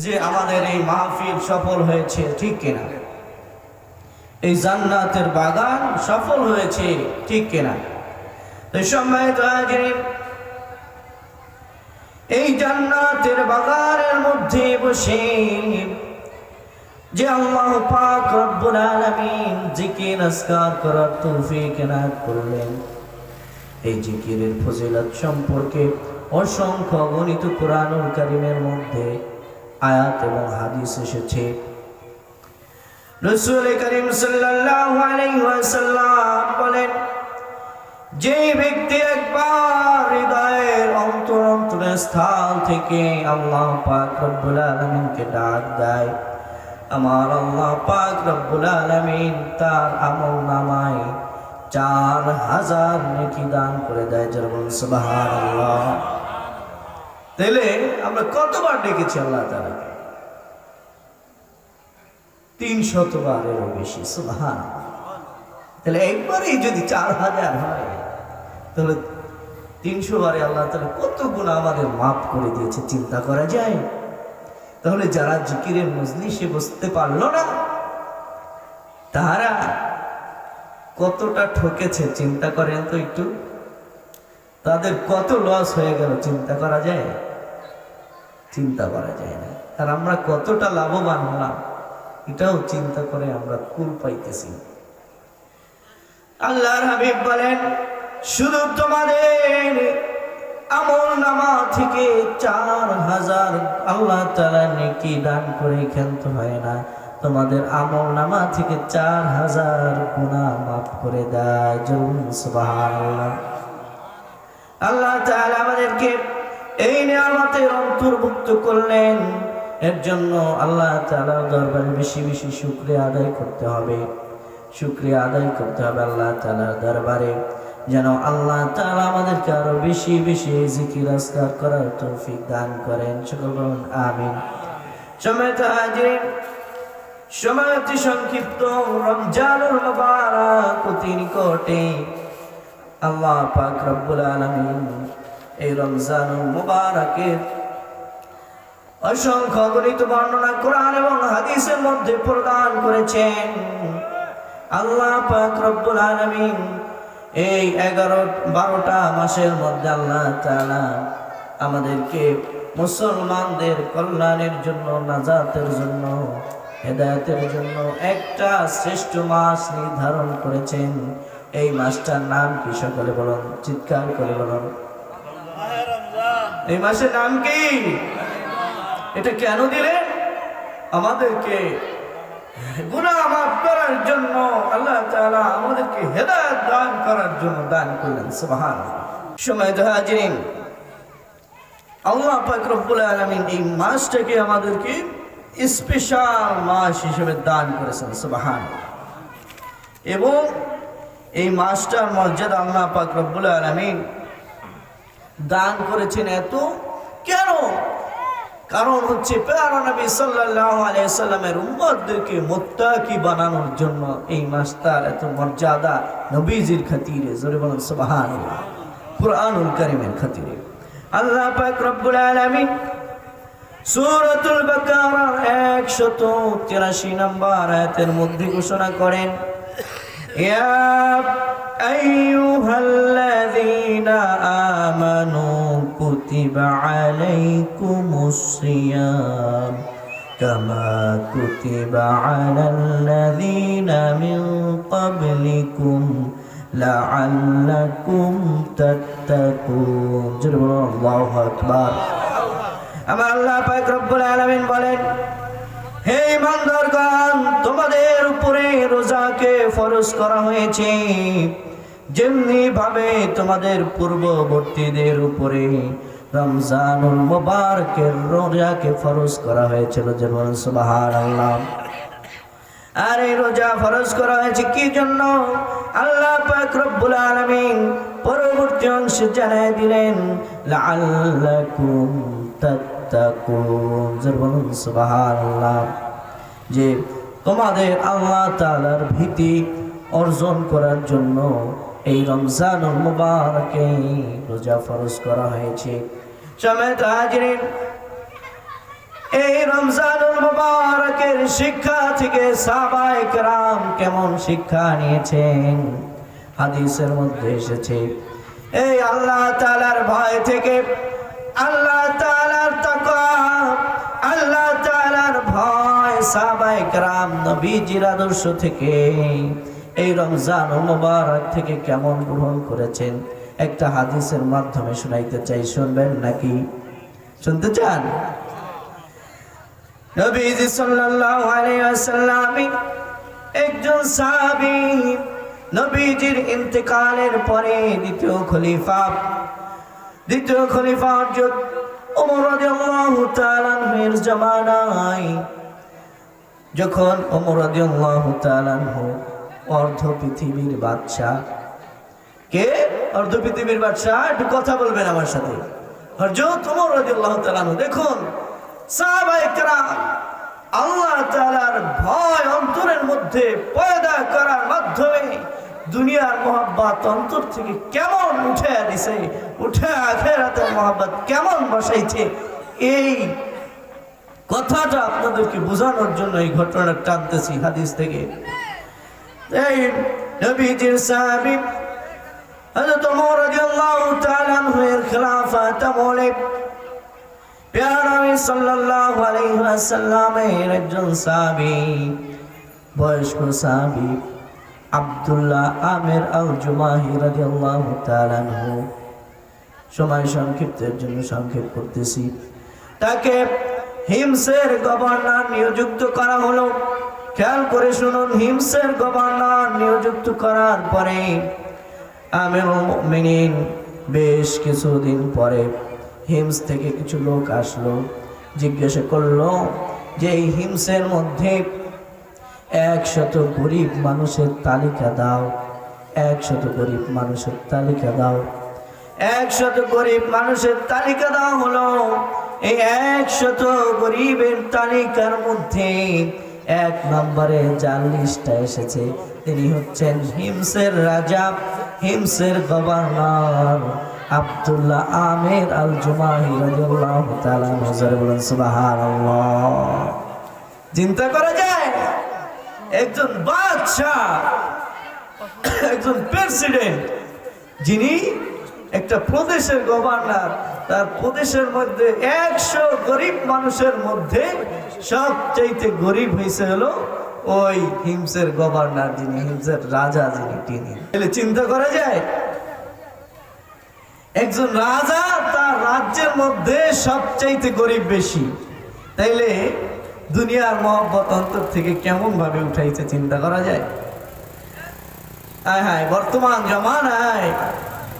যে আমাদের এই মাহফিল সফল হয়েছে, ঠিক কিনা? এই জান্নাতের বাগান সফল হয়েছে, ঠিক কিনা? সম্মানিত হাজিরিন, এই জান্নাতের বাগানের মধ্যে বসে যে আল্লাহ পাক রব্বুল আলামিন জিকির আজকার করার তৌফিক এনায়েত করলেন, এই জিকিরের ফজিলত সম্পর্কে অসংখ্য অগণিত কুরআনুল কারীমের মধ্যে আয়াত এবং হাদিস এসেছে। রাসূল করিম সাল্লাল্লাহু আলাইহি ওয়াসাল্লাম বলেন, যে ব্যক্তি একবার হৃদয়ের অন্তরের স্থান থেকে আল্লাহ পাক রব্বুল আলামিনকে ডাক দেয়, আমার আল্লাহ পাক রব্বুল আলামিন তার আমলনামায় 4000 নেকি দান করে দেয়। যেমন সুবহানাল্লাহ। তাহলে আমরা কতবার ডেকেছি আল্লাহ তাআলাকে? 300 বারেরও বেশি। সুবহানাল্লাহ। তাহলে একবারই যদি 4000 হয়, তাহলে 300 বারে আল্লাহ তাআলা কত গুনাহ আমাদের মাফ করে দিয়েছে, চিন্তা করা যায়? তাহলে যারা জিকিরের মজলিসে বসতে পারলো না, তারা কতটা ঠকেছে চিন্তা করেন তো একটু। তাদের কত লস হয়ে গেল চিন্তা করা যায়? চিন্তা করা যায় না। আর আমরা কতটা লাভবান হলাম এটাও চিন্তা করে আমরা কুল পাইতেছি। আল্লাহর হাবিব বলেন, শুধু তোমাদের আমলনামা থেকে 4000 আল্লাহ তাআলা নেকি দান করে ক্ষান্ত হয় না, তোমাদের আমলনামা থেকে 4000 গুনাহ মাফ করে দেয়। সুবহানাল্লাহ। আল্লাহ তাআলা আমাদেরকে এই নিয়ামতের অন্তর্ভুক্ত করলেন, এর জন্য আল্লাহ তাআলার দরবারে বেশি বেশি শুকরিয়া আদায় করতে হবে। শুকরিয়া আদায় করতে হবে আল্লাহ তাআলার দরবারে, যেন আল্লাহ তাআলা আমাদেরকে আরো বেশি বেশি জিকির আজকার করার তৌফিক দান করেন। সকল বলুন আমিন। সম্মানিত হাজিরিন, সময় অতি সংক্ষিপ্ত, রমজানুল মুবারক অতি নিকটে। আল্লাহ পাক রব্বুল আলামিন এই রমজানুল মুবারকের অসংখ্য গণিত বর্ণনা কোরআন এবং হাদিসের মধ্যে প্রদান করেছেন। আল্লাহ পাক রব্বুল আলামিন এই 11-12টা মাসের মধ্যে আল্লাহ তাআলা আমাদেরকে মুসলমানদের কল্যাণের জন্য, নাজাতের জন্য, হেদায়েতের জন্য একটা শ্রেষ্ঠ মাস নির্ধারণ করেছেন। এই মাসটার নাম কি? সকলে বলুন, চিৎকার করে বলুন। এই মাসের নাম কি? এটা কেন দিলেন? আমাদেরকে গুনাহ মাফ করার জন্য, আল্লাহ তাআলা আমাদেরকে হেদায়েত দান করার জন্য দান করলেন। সুবহানাল্লাহ। সম্মানিত হাজিরিন, আল্লাহ পাক রব্বুল আলামিন এই মাসটাকে আমাদেরকে স্পেশাল মাস হিসেবে দান করেছেন। সুবহানাল্লাহ। এবং এই মাসটার মর্যাদা আল্লাহ পাক রব্বুল আলামিন দান করেছেন এত কেন? কারণ হচ্ছে প্যারা নবী সাল্লাল্লাহু আলাইহি সাল্লামের উম্মতদেরকে মুত্তাকি বানানোর জন্য এই মাসটার এত মর্যাদা, নবীজির খাতিরে। জোরে বলুন সুবহানাল্লাহ। কুরআনুল কারীমের খাতিরে আল্লাহ পাক রব্বুল আলামিন সূরাতুল বাকারার 183 নম্বর আয়াতের মধ্যে ঘোষণা করেন, ইয়া আইয়ুহাল্লাযীনা আমানু কুতিবা আলাইকুমুস সিয়াম কামা কুতিবা আলাল্লাযীনা মিন ক্বাবলিকুম লাআল্লাকুম তাত্তাকুন। আল্লাহু আকবার। আমার আল্লাহ পাক রব্বুল আলামিন বলেন, হে ইমানদারগণ, তোমাদের উপরে রোজাকে ফরজ করা হয়েছে যেমনি ভাবে তোমাদের পূর্ববর্তীদের উপরে রমজানুল মুবারকের রোজাকে ফরজ করা হয়েছিল। যেমন সুবহানাল্লাহ। আর এই রোজা ফরজ করা হয়েছে কি জন্য? আল্লাহ পাক রব্বুল আলামিন পরবর্তী অংশে জানায় দিলেন, লাআল্লাকুম তাত্তাকুন। যেমন সুবহানাল্লাহ। যে তোমাদের আল্লাহ তাআলার ভীতি অর্জন করার জন্য এই রমজানুল মুবারকে রোজা ফরজ করা হয়েছে। সম্মানিত হাজিরিন, এই রমজানুল মুবারকের শিক্ষা থেকে সাহাবায়ে কেরাম কেমন শিক্ষা নিয়েছেন হাদিসের মধ্যে এসেছে। এই আল্লাহ তাআলার ভয় থেকে, আল্লাহ তাআলার তাকওয়া, আল্লাহ তাআলার ভয় সাহাবায়ে কেরাম নবীজির আদর্শ থেকে এই রমজানুল মুবারক থেকে কেমন গ্রহণ করেছেন একটা হাদিসের মাধ্যমে শোনাইতে চাই। শুনবেন নাকি? শুনতে চান? নবীজি সাল্লাল্লাহু আলাইহি ওয়াসাল্লাম একজন সাহাবী, নবীজির ইন্তেকালের পরে দ্বিতীয় খলিফা হযরত ওমর রাদিয়াল্লাহু তাআলা এর জামানায়, যখন ওমর রাদিয়াল্লাহু তাআলা অর্ধ পৃথিবীর বাদশা। কে অর্ধ পৃথিবীর বাদশা? একটু কথা বলবেন আমার সাথে। হযরত ওমর রাদিয়াল্লাহু তাআলা, দেখুন সাহাবায়ে কেরাম আল্লাহ তাআলার ভয় অন্তরের মধ্যে পয়দা করার মাধ্যমে দুনিয়ার মহব্বত অন্তর থেকে কেমন উঠে দিছে, উঠে আখিরাতের মহব্বত কেমন বসাইছে, এই কথাটা আপনাদেরকে বোঝানোর জন্য এই ঘটনাটা টানতেছি হাদিস থেকে। এই নবীজির সাহাবী হযরত ওমর রাদিয়াল্লাহু তাআলা এর খেলাফত আমলে প্যারা নবী সাল্লাল্লাহু আলাইহি ওয়াসাল্লামের একজন সাহাবী, বয়স্ক সাহাবী আব্দুল্লাহ আমির আল জুমাহি রাদিয়াল্লাহু তাআলা আনহু। সময় সংক্ষিপ্তের জন্য সংক্ষেপ করতেছি। তাকে হিমসের গভর্নর নিযুক্ত করা হলো। খেয়াল করে শুনুন, হিমসের গভর্নর নিযুক্ত করার পরে আমিরুল মুমিনিন বেশ কিছুদিন পরে হিমস থেকে কিছু লোক আসলো, জিজ্ঞাসা করলো যে এই হিমসের মধ্যে 100 গরিব মানুষের তালিকা দাও, 100 গরিব মানুষের তালিকা দাও। 100 গরিব মানুষের তালিকা দেওয়া হলো। এই 100 গরিবের তালিকার মধ্যে 1 নম্বরে যার লিস্টটা এসেছে তিনি হচ্ছেন হিমসের রাজা, হিমসের গভর্নর আব্দুল্লাহ আমির আল জুমাহি রাদিয়াল্লাহু তাআলা আনহু। বলেন সুবহানাল্লাহ। চিন্তা করা যায়, একজন বাদশা, একজন প্রেসিডেন্ট, যিনি একটা প্রদেশের গভর্নর, তার প্রদেশের মধ্যে 100 গরিব মানুষের মধ্যে সবচাইতে গরিব হয়েছে হলো ওই হিমসের গভর্নর, যিনি হিমসের রাজা, যিনি। তাহলে চিন্তা করা যায়, একজন রাজা তার রাজ্যের মধ্যে সবচাইতে গরিব বেশি, তাইলে দুনিয়ার মহব্বত অন্তর থেকে কেমন ভাবে উঠাইছে চিন্তা করা যায়। হায় বর্তমান জমানায়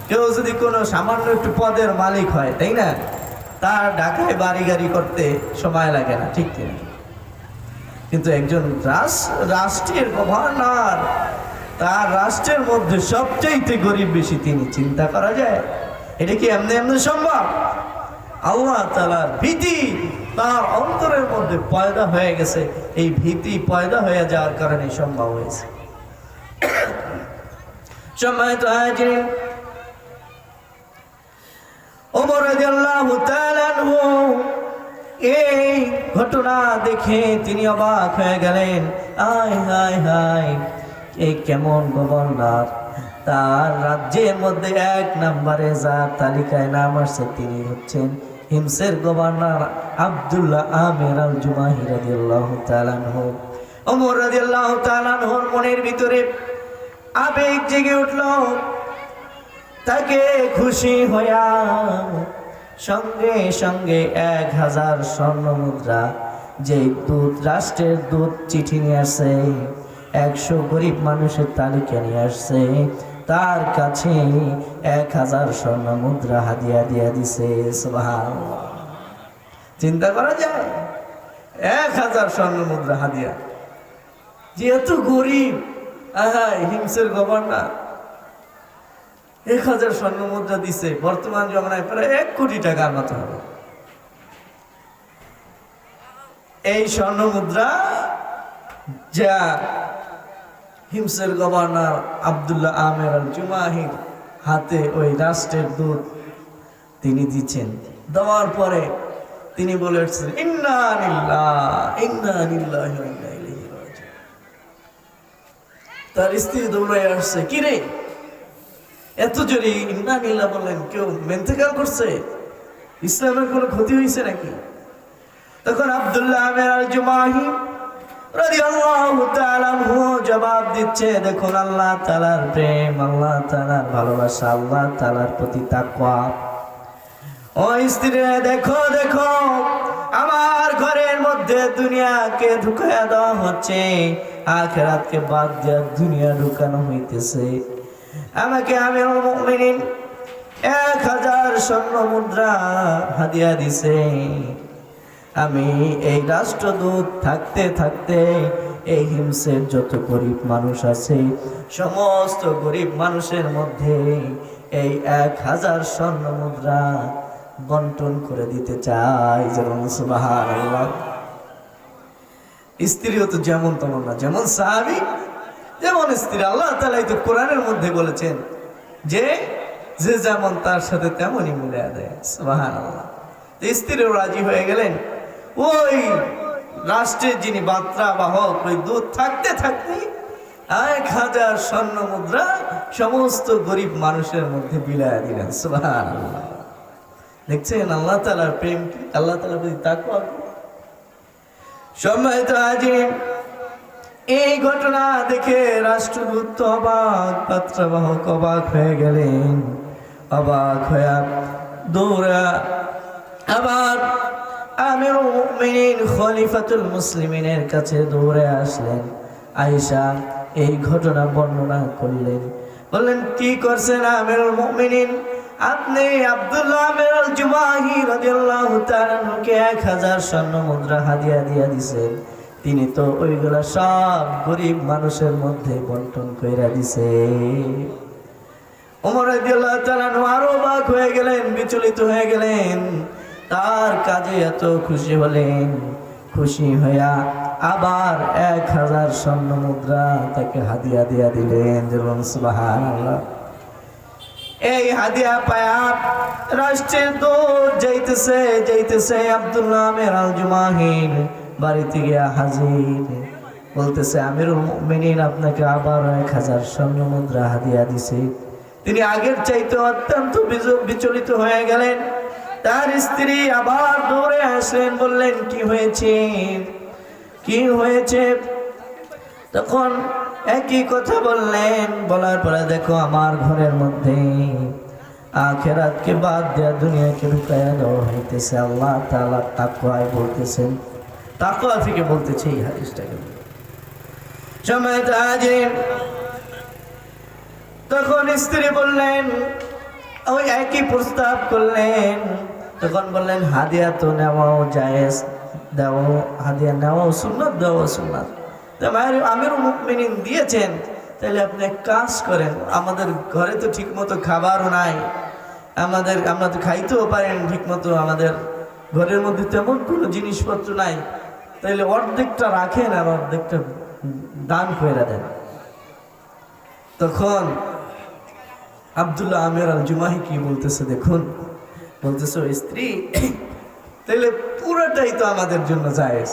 কেউ যদি কোনো সামান্য একটু পদের মালিক হয়, তাই না, তার ঢাকায় বাড়ি গাড়ি করতে সময় লাগে না, ঠিক কিনা? কিন্তু একজন রাষ্ট্রের গভর্নর, তার রাষ্ট্রের মধ্যে সবচাইতে গরিব বেশি তিনি। চিন্তা করা যায়, এটা কি এমনি এমনি সম্ভব? আল্লাহ তাআলার ভীতি তার অন্তরের মধ্যে পয়দা হয়ে গেছে, এই ভীতি পয়দা হয়ে যাওয়ার কারণে সম্ভব হয়েছে। সম্মানিত হাজিরিন, ওমর রাদিয়াল্লাহু তাআলা আনহু এই ঘটনা দেখে তিনি অবাক হয়ে গেলেন। হায়, এই কেমন গভর্নর, তার রাজ্যের মধ্যে 1 নম্বরে যার তালিকায় নাম আসছে তিনি হচ্ছেন হিমসের গভর্নর আব্দুল্লাহ আমির আল জুমাহি রাদিয়াল্লাহু তাআলা আনহু। ওমর রাদিয়াল্লাহু তাআলা আনহুর মনের ভিতরে আবেগ জেগে উঠল। তাকে খুশি হইয়া সঙ্গে সঙ্গে 1000 স্বর্ণ মুদ্রা, যে রাষ্ট্রের দূত চিঠি নিয়ে আসছে, 100 গরিব মানুষের তালিকা নিয়ে আসছে, তার কাছে 1000 স্বর্ণ মুদ্রা হাদিয়া দিয়া দিছে। সুবহানাল্লাহ। চিন্তা করা যায়, 1000 স্বর্ণ মুদ্রা হাদিয়া, যেহেতু গরিব, হিমসের গভর্নর 1000 স্বর্ণ মুদ্রা দিছে, বর্তমান জমানায় প্রায় 1 কোটি টাকার মতো হবে। এই স্বর্ণ মুদ্রা যা হিমসের গভর্নর আব্দুল্লাহ আমির আল জুমাহির হাতে ওই রাষ্ট্রের দূত তিনি দিচ্ছেন। দেওয়ার পরে তিনি বলেছেন ইন্না লিল্লাহি ওয়া ইন্না ইলাইহি রাজিউন। তার স্ত্রী দৌড়ায় আসছে, কি রে এত জোরে ইন্না লিল্লাহ বললেন, কেউ মেন্তেকাল করছে? ইসলামের কোনো ক্ষতি হয়েছে নাকি? তখন আব্দুল্লাহ আল জুমাহি রাদিয়াল্লাহু তাআলা আনহু জবাব দিচ্ছে, দেখুন আল্লাহ তাআলার প্রেম, আল্লাহ তাআলার ভালোবাসা, আল্লাহ তাআলার প্রতি তাকওয়া। ও স্ত্রী দেখো দেখো, আমার ঘরের মধ্যে দুনিয়াকে ঢুকায়া দেওয়া হচ্ছে, আখিরাতকে বাদ দিয়ে দুনিয়া ঢুকানো হইতেছে। আমাকে আমিরুল মুমিনিন 1000 স্বর্ণ মুদ্রা হাদিয়া দিছে। আমি এই রাষ্ট্রদূত থাকতে থাকতে এই হিমসের যত গরিব মানুষ আছে, সমস্ত গরিব মানুষের মধ্যে এই 1000 স্বর্ণ মুদ্রা বন্টন করে দিতে চাই। যেমন সুবহানাল্লাহ। স্ত্রীও তো যেমন তেমন না, যেমন সাহাবী যেমন স্ত্রী। আল্লাহ তাআলা তো কোরআনের মধ্যে বলেছেন যে যে যেমন তার সাথে তেমনই মিলে দেয়। সুবহানাল্লাহ। স্ত্রীও রাজি হয়ে গেলেন। ওই রাষ্ট্রের যিনি বার্তা বাহক, ওই দূত থাকতে থাকতে 1000 স্বর্ণ মুদ্রা সমস্ত গরিব মানুষের মধ্যে বিলায় দিলেন। সুবহানাল্লাহ। দেখছেন আল্লাহ তাআলার প্রেম কি, আল্লাহ তাআলার প্রতি তাকওয়া কি। সম্মানিত হাজির, এই ঘটনা দেখে রাষ্ট্রদূত অবাক, পাত্রবাহক অবাক হয়ে গেলেন। অবাক হয়ে দৌড়া আবার আমিরুল মুমিনিন খলিফাতুল মুসলিমিনের কাছে দৌড়ে আসলেন। আয়েশা এই ঘটনা বর্ণনা করলেন, বললেন কি করছেন আমিরুল মুমিনিন? আপনি আব্দুল্লাহ আল জুমাহি রাদিয়াল্লাহু তাআলা কে 1000 স্বর্ণ মুদ্রা হাদিয়া দিয়া দিয়েছেন, তিনি তো ওইগুলা সব গরিব মানুষের মধ্যে বন্টন কইরা দিছে। ওমর রাদিয়াল্লাহু তাআলা আরো অবাক হয়ে গেলেন, বিচলিত হয়ে গেলেন। তার কাজে এত খুশি হলেন, খুশি হইয়া আবার 1000 স্বর্ণ মুদ্রা তাকে হাদিয়া দিয়া দিলেন। যেমন সুবহানাল্লাহ। এই হাদিয়া পায়া রাষ্ট্রের দূত যাইতেছে আব্দুল্লাহ আল জুমাহির বাড়িতে গিয়া হাজির। বলতেছে আমিরুল মুমিনিন আপনাকে আবার 1000 স্বর্ণ মুদ্রা হাদিয়া দিছে। তিনি আগের চাইতে অত্যন্ত বিচলিত হয়ে গেলেন। তার স্ত্রী আবার দৌড়ে আসলেন, বললেন কি হয়েছে, কি হয়েছে? তখন একই কথা বললেন। বলার পরে দেখো আমার ঘরের মধ্যে আখিরাতকে বাদ দেয়া দুনিয়াকে ঢুকায়া দেওয়া হইতেছে। আল্লাহ তাআলা তাকওয়ায় বলতেছেন, তাকওয়া থেকে বলতেছে এই হাদিসটাকে। সম্মানিত হাজির, তখন স্ত্রী বললেন, ওই একই প্রস্তাব করলেন। তখন বললেন হাদিয়া তো নেওয়াও জায়েজ, দেওয়া হাদিয়া নেওয়াও সুন্নাত, দেওয়াও সুন্নাত। আমিরুল মুমিনিন দিয়েছেন, তাহলে আপনি এক কাজ করেন, আমাদের ঘরে তো ঠিক মতো খাবারও নাই, আমরা তো খাইতেও পারেন ঠিক মতো, আমাদের ঘরের মধ্যে তেমন কোনো জিনিসপত্র নাই, তাহলে অর্ধেকটা রাখেন আর অর্ধেকটা দান করে দেন। তখন আব্দুল্লাহ আল জুমাহি কি বলতেছে দেখুন, বলতেছে স্ত্রী তাহলে পুরোটাই তো আমাদের জন্য জায়েজ,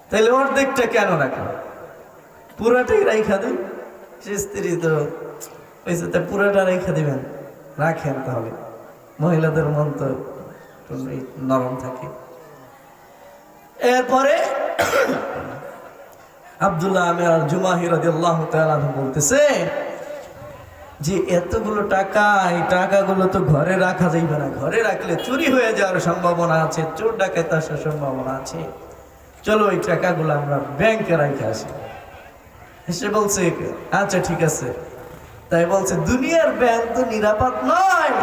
তাহলে অর্ধেকটা কেন রাখেন, পুরোটাই রাইখা দেন। সে স্ত্রী তো বলছে তা পুরোটা রেখা দিবেন, রাখেন তাহলে, মহিলাদের মন তো নরম থাকে। এরপরে আব্দুল্লাহ আল জুমাহি রাদিয়াল্লাহু তাআলা বলতেছে যে এতগুলো টাকা, এই টাকাগুলো তো ঘরে রাখা যাইবে না, ঘরে রাখলে চুরি হয়ে যাওয়ার সম্ভাবনা আছে, চোর ডাকাত আসার সম্ভাবনা আছে, চলো ওই টাকাগুলো আমরা ব্যাংকে রাখে আসি। সে বলছে আচ্ছা ঠিক আছে। তাই বলছে দুনিয়ার ব্যাংক তো নিরাপদ নয়,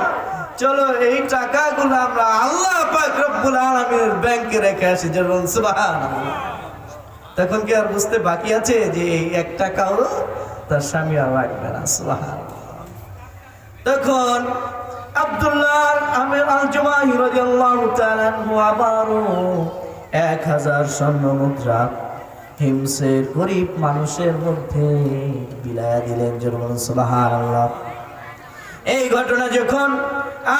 চলো এই টাকাগুলো আমরা আল্লাহ পাক রব্বুল আলামিনের ব্যাংকে রেখে আসি। যেমন সুবহানাল্লাহ। তখন কি আর বুঝতে বাকি আছে যে এই 1 টাকাও তার স্বামী আর রাখবে না? সুবহানাল্লাহ। তখন আব্দুল্লাহ আল জুমাহি রাদিয়াল্লাহু তাআলা আনহু আবারও 1000 স্বর্ণ মুদ্রা হিমসের গরিব মানুষের মধ্যে বিলায়া দিলেন। যেমন সুবহানাল্লাহ। এই ঘটনা যখন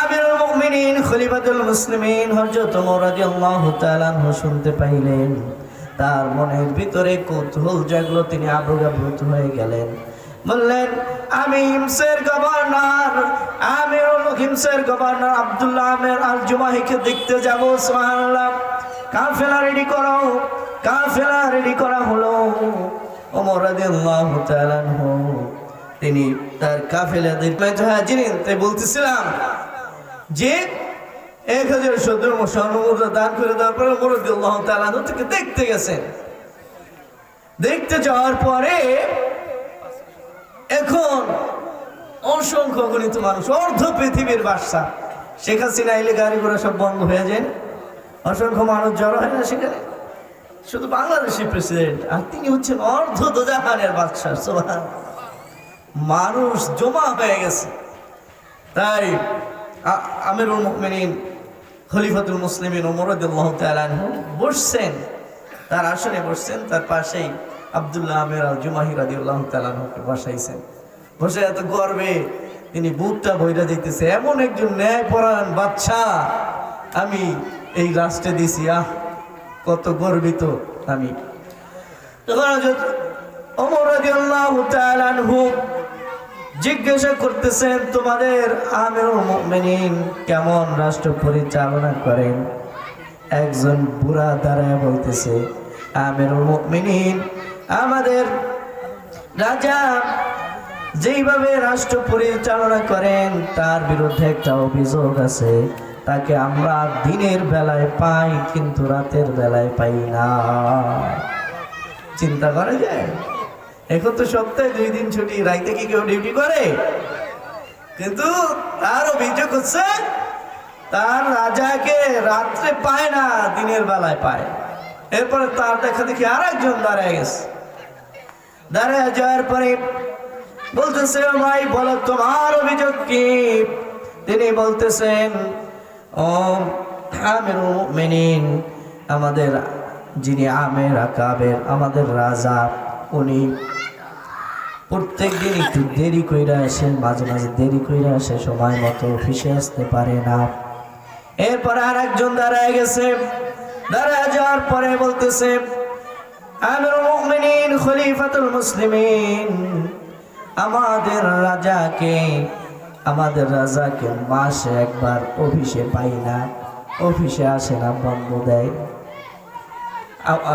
আমিরুল মুমিনিন খলিফাতুল মুসলিমিন হযরত ওমর রাদিয়াল্লাহু তাআলা আনহু শুনতে পাইলেন। তার মনের ভিতরে কৌতূহল জাগলো, তিনি আবেগাপ্লুত হয়ে গেলেন। বললেন, আমি হিমসের গভর্নর আব্দুল্লাহ আমির আল জুমাহিকে দেখতে যাব। সুবহানাল্লাহ। কাফেলা রেডি করা হলো। ওমর রাদিয়াল্লাহু তাআলা আনহু তিনি তার কাফেলাদের হাজিরিন, তাই বলতেছিলাম যে 1000 স্বর্ণমুদ্রা দান করে দেওয়ার পরে ওমর রাদিয়াল্লাহু তাআলা আনহু থেকে দেখতে গেছেন। দেখতে যাওয়ার পরে এখন অসংখ্য গণিত মানুষ, অর্ধ পৃথিবীর বাদশা, শেখ হাসিনা এলে গাড়ি ঘোড়া সব বন্ধ হয়ে যায়, অসংখ্য মানুষ জড়ো হয় না সেখানে, শুধু বাংলাদেশি প্রেসিডেন্ট, আর তিনি হচ্ছেন অর্ধ দোজাহানের বাদশা। সুবহানাল্লাহ। মানুষ জমা হয়ে গেছে। তাই আমিরুল মুমিনিন খলিফাতুল মুসলিমিন ওমর রাদিয়াল্লাহু তাআলা আনহু বসছেন, তার আসনে বসছেন, তার পাশেই আব্দুল্লাহ আমির আল জুমাহি রাদিয়াল্লাহু তাআলা আনহুকে বসাইছেন। বসে এত গর্বে তিনি বুকটা বইরা দিতেছে, এমন একজন ন্যায়পরায়ণ বাদশা আমি এই রাষ্ট্রে দিছি, কত গর্বিত আমি। তখন ওমর রাদিয়াল্লাহু তাআলা আনহু জিজ্ঞাসা করতেছেন, তোমাদের আমিরুল মুমিনিন কেমন রাষ্ট্র পরিচালনা করেন? একজন বুড়া দাঁড়ায় বলতেছে, আমিরুল মুমিনিন আমাদের রাজা যেইভাবে রাষ্ট্র পরিচালনা করেন তার বিরুদ্ধে একটা অভিযোগ আছে, তাকে আমরা দিনের বেলায় পাই কিন্তু রাতের বেলায় পাই না। চিন্তা করা যায়? এখন তো সপ্তাহে 2 দিন ছুটি, রাইতে কি কেউ ডিউটি করে? কিন্তু তার অভিযোগ হচ্ছে তার রাজাকে রাত্রে পায় না, দিনের বেলায় পায়। এরপরে তার দেখা দেখি আর একজন দাঁড়ায় গেছে। দাঁড়ায় যাওয়ার পরে বলতেছে, ভাই বলো তোমার অভিযোগ কি? তিনি বলতেছেন, ও আমিরুল মুমিনিন, আমাদের যিনি আমির আকাবের, আমাদের রাজা, উনি প্রত্যেক দিন একটু দেরি কইরা আসেন, মাঝে মাঝে দেরি কইরা আসে, সময় মতো অফিসে আসতে পারে না। এরপরে আর একজন দাঁড়ায় গেছে। দাঁড়ায় যাওয়ার পরে বলতেছে, আমিরুল মুমিনিন খলিফাতুল মুসলিমিন, আমাদের রাজাকে মাসে একবার অফিসে পাই না, অফিসে আসে না, বন্ধ দেয়।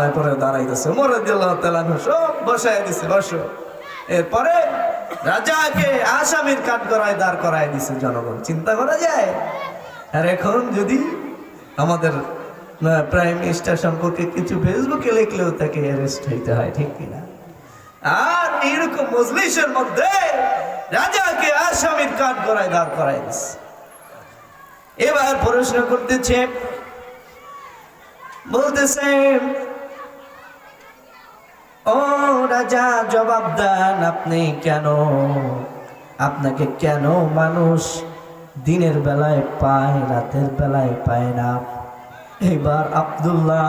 এরপরে দাঁড়াইতেছে, ওমর রাদিয়াল্লাহু তাআলা আনহু সব বসায় দিছে, বসো। এরপরে রাজাকে আসামির কাঠগড়ায় দাঁড় করায় দিছে জনগণ। চিন্তা করা যায়? আর এখন যদি আমাদের প্রাইম মিনিস্টার সম্পর্কে কিছু ফেসবুকে লিখলেও তাকে অ্যারেস্ট হইতে হয়, ঠিক কিনা? আর এইরকম মজলিসের মধ্যে রাজাকে আসামির কাঠগড়ায় দাঁড় করায় দিছে। এবার প্রশ্ন করতেছে, বলতেছে, ও রাজা জবাব দেন, আপনাকে কেন মানুষ দিনের বেলায় পায়, রাতের বেলায় পায় না? এবার আব্দুল্লাহ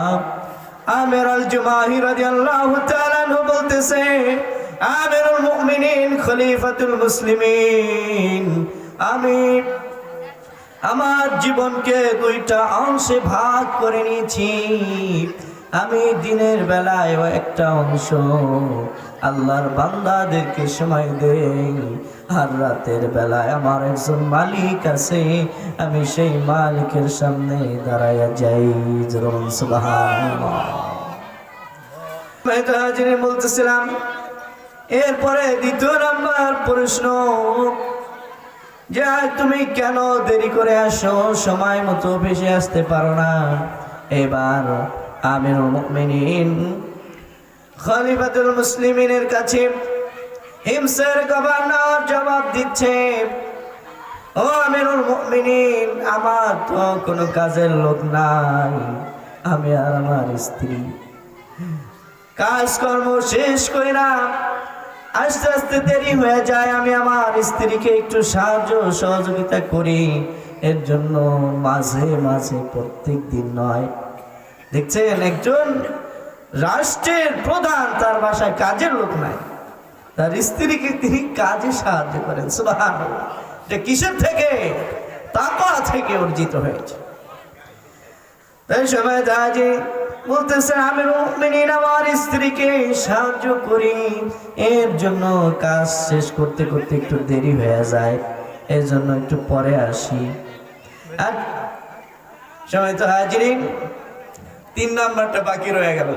আমির আল জুমাহি রাদিয়াল্লাহু তাআলা আনহু বলতেছে, আমিরুল মুমিনিন খলিফাতুল মুসলিমিন, আমি আমার জীবনকে 2টা অংশে ভাগ করে নিয়েছি। আমি দিনের বেলায় একটা অংশ আল্লাহর বান্দাদেরকে সময় দেই, আর রাতের বেলায় আমার একজন মালিক আছে, আমি সেই মালিকের সামনে দাঁড়াইয়া যাই। সুবহানাল্লাহ। বলতেছিলাম, এরপরে 2 নম্বর প্রশ্ন, যে তুমি কেন দেরি করে আসো, সময় মতো অফিসে আসতে পারো না? এবার আমিরুল মুমিনিন খলিফাতুল মুসলিমিনের কাছে হিমসের গভর্নর জবাব দিচ্ছে, ও আমিরুল মুমিনিন, আমার তো কোনো কাজের লোক নাই, আমি আর আমার স্ত্রী কাজকর্ম শেষ কইরা আস্তে আস্তে দেরি হয়ে যায়, আমি আমার স্ত্রীকে একটু সহযোগিতা করি, এর জন্য মাঝে মাঝে, প্রত্যেক দিন নয়। দেখছেন, একজন রাষ্ট্রের প্রধান, তার বাসায় কাজের লোক নাই, তার স্ত্রীকে তিনি কাজে সাহায্য করেন। সুবহানাল্লাহ। এটা কিসের থেকে? তাকওয়া থেকে অর্জিত হয়েছে। তাই সময় হাজির বলতেছে আমি মুমিনিন আমার স্ত্রীকে সাহায্য করি, এর জন্য কাজ শেষ করতে করতে একটু দেরি হয়ে যায়, এর জন্য একটু পরে আসি। আর সময় তো হাজির 3 নাম্বারটা বাকি রয়ে গেল।